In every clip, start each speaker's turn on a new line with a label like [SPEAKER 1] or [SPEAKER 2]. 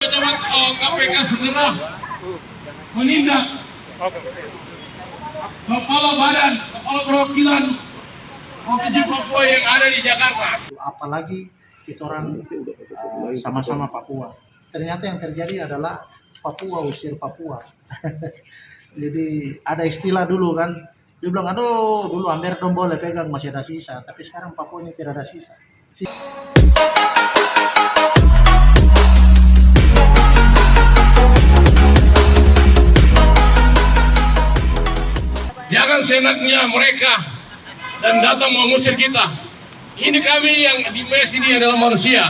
[SPEAKER 1] pejabat KPK segera menindak kepala badan, kepala perwakilan Provinsi Papua yang ada di Jakarta.
[SPEAKER 2] Apalagi kita orang sama-sama Papua. Ternyata yang terjadi adalah Papua usir Papua. Jadi ada istilah dulu kan, dia bilang aduh dulu Amer dong boleh pegang masih ada sisa, tapi sekarang Papua ini tidak ada sisa.
[SPEAKER 1] Jangan seenaknya mereka dan datang mengusir kita. Ini kami yang di mes ini adalah manusia.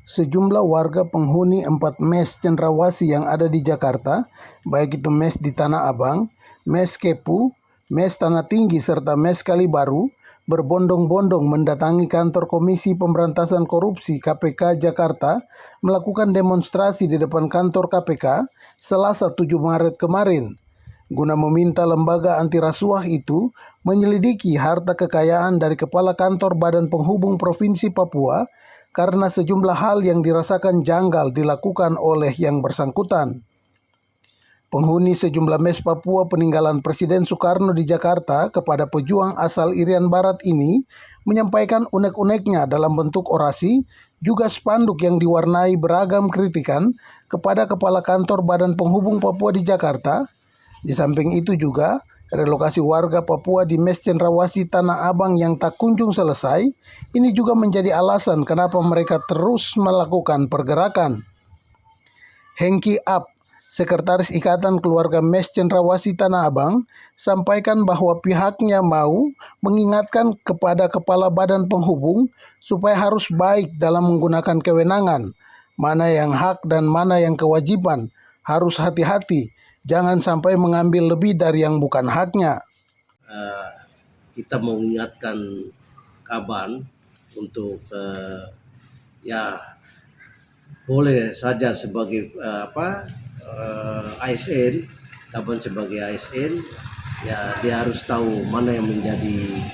[SPEAKER 3] Sejumlah warga penghuni 4 mes Cendrawasih yang ada di Jakarta, baik itu mes di Tanah Abang, mes Kepu, mes Tanah Tinggi, serta mes Kalibaru, berbondong-bondong mendatangi kantor Komisi Pemberantasan Korupsi KPK Jakarta melakukan demonstrasi di depan kantor KPK Selasa 7 Maret kemarin, guna meminta lembaga anti rasuah itu menyelidiki harta kekayaan dari Kepala Kantor Badan Penghubung Provinsi Papua karena sejumlah hal yang dirasakan janggal dilakukan oleh yang bersangkutan. Penghuni sejumlah mes Papua peninggalan Presiden Soekarno di Jakarta kepada pejuang asal Irian Barat ini menyampaikan unek-uneknya dalam bentuk orasi, juga spanduk yang diwarnai beragam kritikan kepada Kepala Kantor Badan Penghubung Papua di Jakarta. Di samping itu juga, relokasi warga Papua di mes Cendrawasih Tanah Abang yang tak kunjung selesai, ini juga menjadi alasan kenapa mereka terus melakukan pergerakan. Hengki Ab, Sekretaris Ikatan Keluarga Mes Cendrawasih Tanah Abang, sampaikan bahwa pihaknya mau mengingatkan kepada Kepala Badan Penghubung supaya harus baik dalam menggunakan kewenangan, mana yang hak dan mana yang kewajiban, harus hati-hati. Jangan sampai mengambil lebih dari yang bukan haknya.
[SPEAKER 4] Kita mengingatkan Kaban untuk ya boleh saja sebagai ASN, Kaban sebagai ASN, ya dia harus tahu mana yang menjadi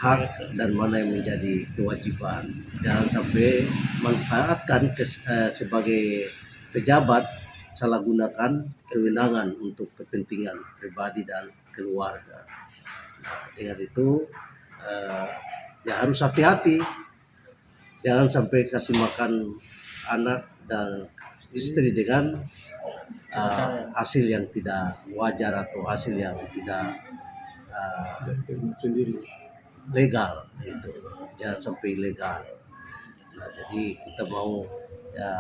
[SPEAKER 4] hak dan mana yang menjadi kewajiban. Jangan sampai manfaatkan sebagai pejabat salah gunakan kewenangan untuk kepentingan pribadi dan keluarga. Nah, dengan itu ya harus hati-hati, jangan sampai kasih makan anak dan istri dengan hasil yang tidak wajar atau hasil yang tidak legal, gitu. Jangan sampai ilegal. Nah, jadi kita mau ya.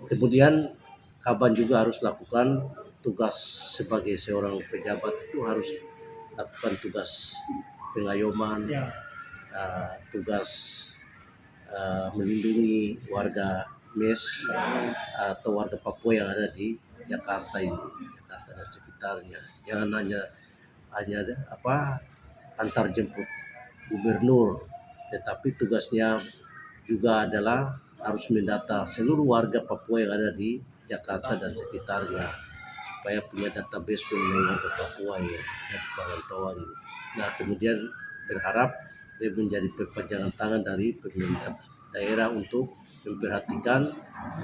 [SPEAKER 4] Kemudian Kaban juga harus lakukan tugas sebagai seorang pejabat, itu harus lakukan tugas pengayoman, tugas melindungi warga mes atau warga Papua yang ada di Jakarta ini, Jakarta dan sekitarnya. Jangan hanya antar jemput gubernur, tetapi tugasnya juga adalah harus mendata seluruh warga Papua yang ada di Jakarta dan sekitarnya supaya punya database mengenai warga Papua ya dan perantauan. Nah, kemudian berharap dia menjadi perpanjangan tangan dari pemerintah daerah untuk memperhatikan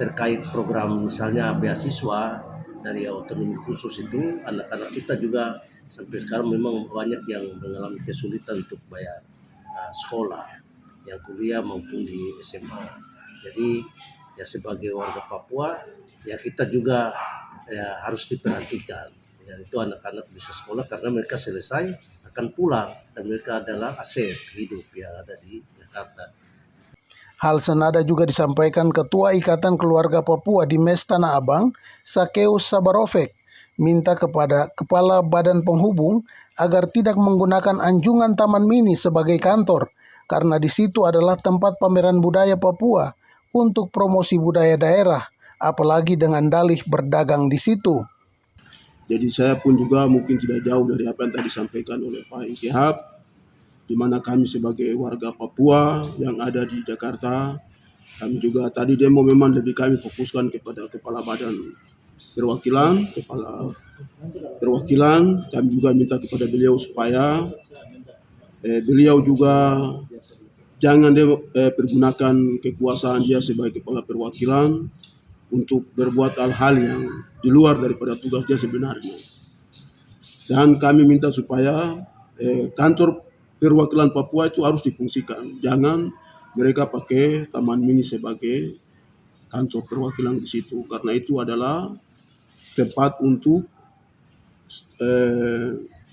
[SPEAKER 4] terkait program misalnya beasiswa dari otonomi khusus itu. Anak-anak kita juga sampai sekarang memang banyak yang mengalami kesulitan untuk bayar sekolah, yang kuliah maupun di SMA. Jadi ya sebagai warga Papua ya kita juga ya harus diperhatikan. Ya, itu anak-anak bisa sekolah karena mereka selesai akan pulang dan mereka adalah aset hidup yang ada di Jakarta.
[SPEAKER 3] Hal senada juga disampaikan Ketua Ikatan Keluarga Papua di Mes Tanah Abang, Sakeus Sabarovek, minta kepada Kepala Badan Penghubung agar tidak menggunakan anjungan Taman Mini sebagai kantor, karena di situ adalah tempat pameran budaya Papua untuk promosi budaya daerah, apalagi dengan dalih berdagang di situ.
[SPEAKER 5] Jadi saya pun juga mungkin tidak jauh dari apa yang tadi disampaikan oleh Pak Ingkihab, di mana kami sebagai warga Papua yang ada di Jakarta, kami juga tadi demo memang lebih kami fokuskan kepada Kepala Badan Perwakilan, kami juga minta kepada beliau supaya beliau juga jangan dia pergunakan kekuasaan dia sebagai kepala perwakilan untuk berbuat hal-hal yang di luar daripada tugas dia sebenarnya. Dan kami minta supaya kantor perwakilan Papua itu harus difungsikan. Jangan mereka pakai Taman Mini sebagai kantor perwakilan di situ, karena itu adalah tempat untuk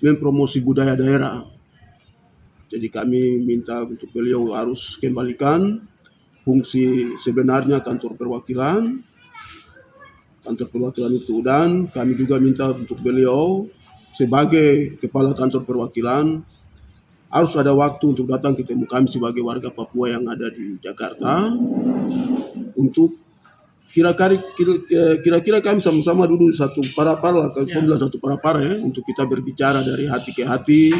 [SPEAKER 5] mempromosi budaya daerah. Jadi kami minta untuk beliau harus kembalikan fungsi sebenarnya kantor perwakilan itu, dan kami juga minta untuk beliau sebagai kepala kantor perwakilan harus ada waktu untuk datang ketemu kami sebagai warga Papua yang ada di Jakarta untuk kira-kira kami sama-sama duduk satu para-para lah, kalau bilang satu para-para ya, untuk kita berbicara dari hati ke hati,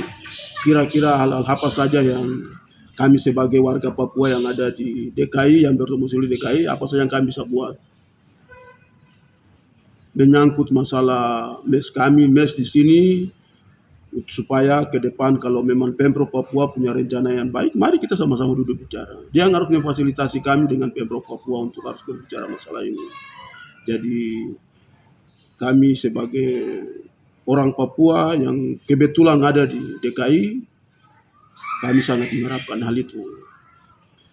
[SPEAKER 5] kira-kira hal-hal apa saja yang kami sebagai warga Papua yang ada di DKI, yang berdomisili di DKI, apa saja yang kami bisa buat. Menyangkut masalah mes kami, mes di sini, supaya ke depan kalau memang Pemprov Papua punya rencana yang baik, mari kita sama-sama duduk bicara. Dia harus memfasilitasi kami dengan Pemprov Papua untuk harus berbicara masalah ini. Jadi kami sebagai orang Papua yang kebetulan ada di DKI, kami sangat mengharapkan hal itu.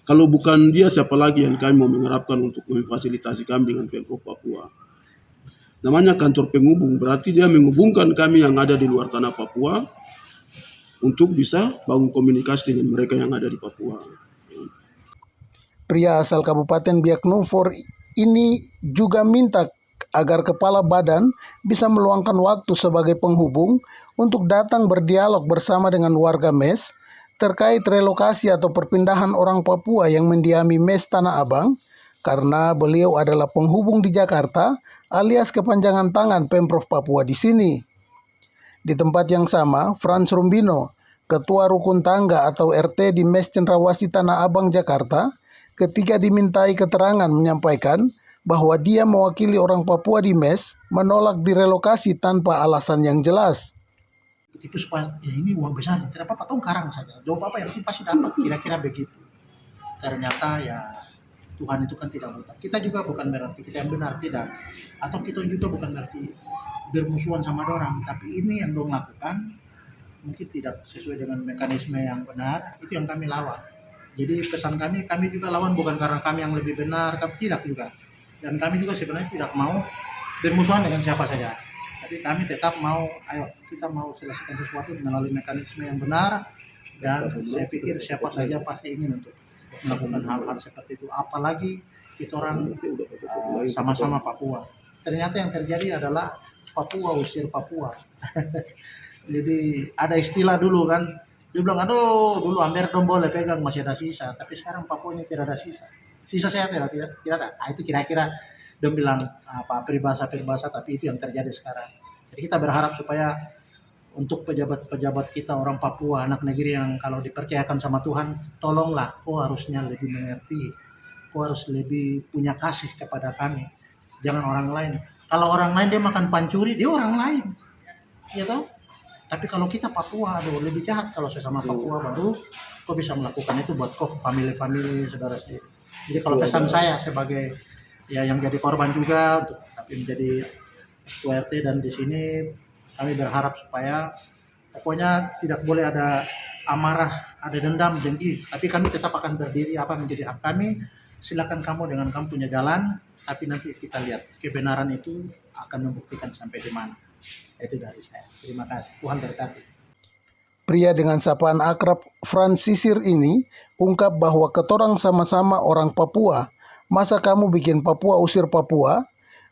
[SPEAKER 5] Kalau bukan dia, siapa lagi yang kami mau mengharapkan untuk memfasilitasi kami dengan Pemprov Papua? Namanya kantor penghubung, berarti dia menghubungkan kami yang ada di luar tanah Papua untuk bisa bangun komunikasi dengan mereka yang ada di Papua.
[SPEAKER 3] Pria asal Kabupaten Biak Numfor ini juga minta agar kepala badan bisa meluangkan waktu sebagai penghubung untuk datang berdialog bersama dengan warga MES terkait relokasi atau perpindahan orang Papua yang mendiami MES Tanah Abang, karena beliau adalah penghubung di Jakarta alias kepanjangan tangan Pemprov Papua di sini. Di tempat yang sama, Frans Rumbino, Ketua Rukun Tangga atau RT di MES Cendrawasih Tanah Abang, Jakarta, ketika dimintai keterangan menyampaikan bahwa dia mewakili orang Papua di MES menolak direlokasi tanpa alasan yang jelas.
[SPEAKER 2] Itu supaya ini uang besar, tidak apa-apa, karang saja. Jawab apa yang penting pasti dapat, kira-kira begitu. Ternyata ya Tuhan itu kan tidak buta. Kita juga bukan berarti kita yang benar, tidak. Atau kita juga bukan berarti bermusuhan sama orang. Tapi ini yang dong lakukan mungkin tidak sesuai dengan mekanisme yang benar. Itu yang kami lawan. Jadi pesan kami juga lawan bukan karena kami yang lebih benar, tapi tidak juga. Dan kami juga sebenarnya tidak mau bermusuhan dengan siapa saja. Tapi kami tetap mau, ayo kita mau selesaikan sesuatu melalui mekanisme yang benar. Dan saya pikir siapa saja pasti ingin untuk melakukan hal-hal seperti itu, apalagi kita orang sama-sama Papua. Ternyata yang terjadi adalah Papua usir Papua. Jadi ada istilah dulu kan, dia bilang aduh dulu Amber dong boleh pegang masih ada sisa, tapi sekarang Papua ini tidak ada sisa. Sisa saya tidak ada. Itu kira-kira dia bilang apa peribahasa, tapi itu yang terjadi sekarang. Jadi kita berharap supaya untuk pejabat-pejabat kita orang Papua, anak negeri yang kalau dipercayakan sama Tuhan, tolonglah, kau harusnya lebih mengerti, kau harus lebih punya kasih kepada kami, jangan orang lain. Kalau orang lain dia makan pancuri, dia orang lain, ya toh. Tapi kalau kita Papua, aduh lebih jahat kalau sesama Papua, baru kau bisa melakukan itu buat kau family saudara sendiri. Jadi kalau pesan saya sebagai ya yang jadi korban juga, untuk tapi menjadi ketua RT dan di sini kami berharap supaya pokoknya tidak boleh ada amarah, ada dendam, dengki. Tapi kami tetap akan berdiri apa menjadi hak kami. Silakan kamu dengan kamu punya jalan, tapi nanti kita lihat kebenaran itu akan membuktikan sampai di mana. Itu dari saya. Terima kasih. Tuhan berkati.
[SPEAKER 3] Pria dengan sapaan akrab Frans Sisir ini ungkap bahwa ketorang sama-sama orang Papua. Masa kamu bikin Papua usir Papua?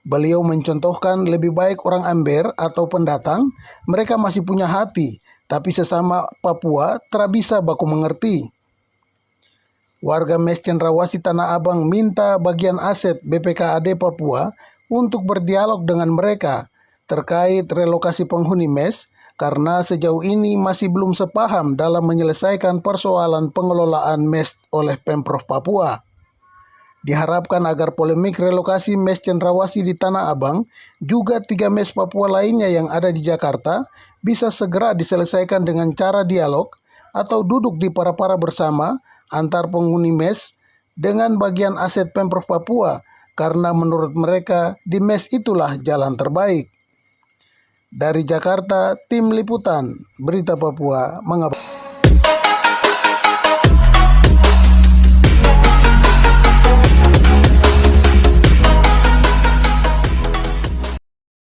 [SPEAKER 3] Beliau mencontohkan lebih baik orang Amber atau pendatang, mereka masih punya hati, tapi sesama Papua tak bisa baku mengerti. Warga MES Cendrawasih Tanah Abang minta bagian aset BPKAD Papua untuk berdialog dengan mereka terkait relokasi penghuni MES karena sejauh ini masih belum sepaham dalam menyelesaikan persoalan pengelolaan MES oleh Pemprov Papua. Diharapkan agar polemik relokasi MES Cendrawasih di Tanah Abang, juga 3 MES Papua lainnya yang ada di Jakarta, bisa segera diselesaikan dengan cara dialog atau duduk di para-para bersama antar penghuni mes dengan bagian aset Pemprov Papua karena menurut mereka di mes itulah jalan terbaik. Dari Jakarta, Tim Liputan Berita Papua mengabarkan.